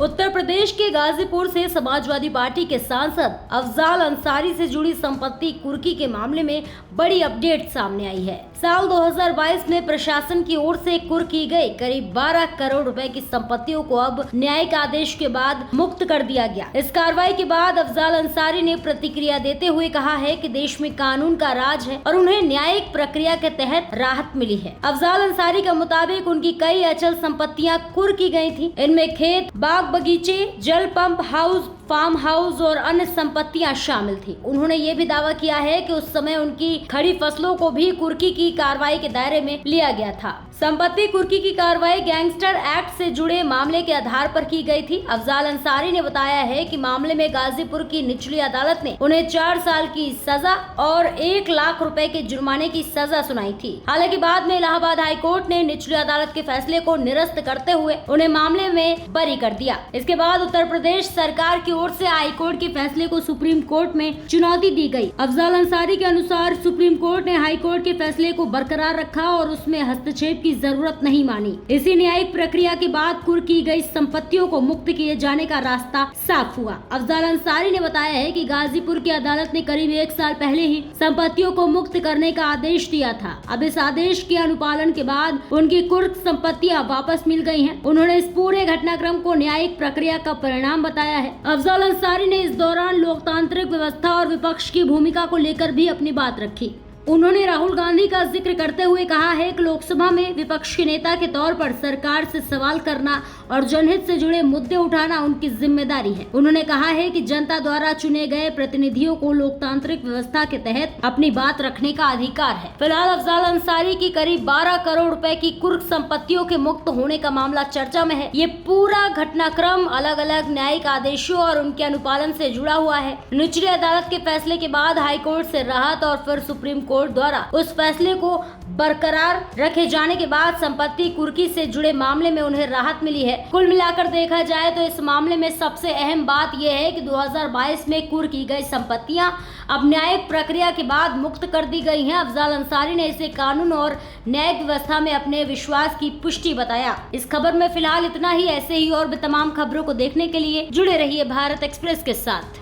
उत्तर प्रदेश के गाजीपुर से समाजवादी पार्टी के सांसद अफजाल अंसारी से जुड़ी संपत्ति कुर्की के मामले में बड़ी अपडेट सामने आई है। साल 2022 में प्रशासन की ओर से कुर्क की गई करीब 12 करोड़ रुपए की संपत्तियों को अब न्यायिक आदेश के बाद मुक्त कर दिया गया। इस कार्रवाई के बाद अफजाल अंसारी ने प्रतिक्रिया देते हुए कहा है कि देश में कानून का राज है और उन्हें न्यायिक प्रक्रिया के तहत राहत मिली है। अफजाल अंसारी के मुताबिक उनकी कई अचल संपत्तियां कुर्क की गई थी। इनमें खेत, बाग बगीचे, जल पंप हाउस, फार्म हाउस और अन्य संपत्तियां शामिल थी। उन्होंने ये भी दावा किया है कि उस समय उनकी खड़ी फसलों को भी कुर्की की कार्रवाई के दायरे में लिया गया था। संपत्ति कुर्की की कार्रवाई गैंगस्टर एक्ट से जुड़े मामले के आधार पर की गई थी। अफजाल अंसारी ने बताया है कि मामले में गाजीपुर की निचली अदालत ने उन्हें 4 साल की सजा और 1 लाख रुपए के जुर्माने की सजा सुनाई थी। हालांकि बाद में इलाहाबाद हाई कोर्ट ने निचली अदालत के फैसले को निरस्त करते हुए उन्हें मामले में बरी कर दिया। इसके बाद उत्तर प्रदेश सरकार की ओर से हाई कोर्ट के फैसले को सुप्रीम कोर्ट में चुनौती दी गई। अफजाल अंसारी के अनुसार सुप्रीम कोर्ट ने हाई कोर्ट के फैसले को बरकरार रखा और उसमें हस्तक्षेप की जरूरत नहीं मानी। इसी न्यायिक प्रक्रिया के बाद कुर्क की गई संपत्तियों को मुक्त किए जाने का रास्ता साफ हुआ। अफजाल अंसारी ने बताया है कि गाजीपुर की अदालत ने करीब 1 साल पहले ही संपत्तियों को मुक्त करने का आदेश दिया था। अब इस आदेश के अनुपालन के बाद उनकी कुर्क संपत्तियां वापस मिल गई हैं। उन्होंने इस पूरे घटनाक्रम को न्यायिक प्रक्रिया का परिणाम बताया है। अफजाल अंसारी ने इस दौरान लोकतांत्रिक व्यवस्था और विपक्ष की भूमिका को लेकर भी अपनी बात रखी। उन्होंने राहुल गांधी का जिक्र करते हुए कहा है कि लोकसभा में विपक्ष के नेता के तौर पर सरकार से सवाल करना और जनहित से जुड़े मुद्दे उठाना उनकी जिम्मेदारी है। उन्होंने कहा है कि जनता द्वारा चुने गए प्रतिनिधियों को लोकतांत्रिक व्यवस्था के तहत अपनी बात रखने का अधिकार है। फिलहाल अफजाल अंसारी की करीब 12 करोड़ रुपए की कुर्क संपत्तियों के मुक्त होने का मामला चर्चा में है। ये पूरा घटनाक्रम अलग अलग न्यायिक आदेशों और उनके अनुपालन से जुड़ा हुआ है। निचली अदालत के फैसले के बाद हाईकोर्ट से राहत और फिर सुप्रीम कोर्ट द्वारा उस फैसले को बरकरार रखे जाने के बाद संपत्ति कुर्की से जुड़े मामले में उन्हें राहत मिली है। कुल मिलाकर देखा जाए तो इस मामले में सबसे अहम बात यह है कि 2022 में कुर्क की गई संपत्तियां अब न्यायिक प्रक्रिया के बाद मुक्त कर दी गई हैं। अफजाल अंसारी ने इसे कानून और न्यायिक व्यवस्था में अपने विश्वास की पुष्टि बताया। इस खबर में फिलहाल इतना ही। ऐसे ही और भी तमाम खबरों को देखने के लिए जुड़े रहिए भारत एक्सप्रेस के साथ।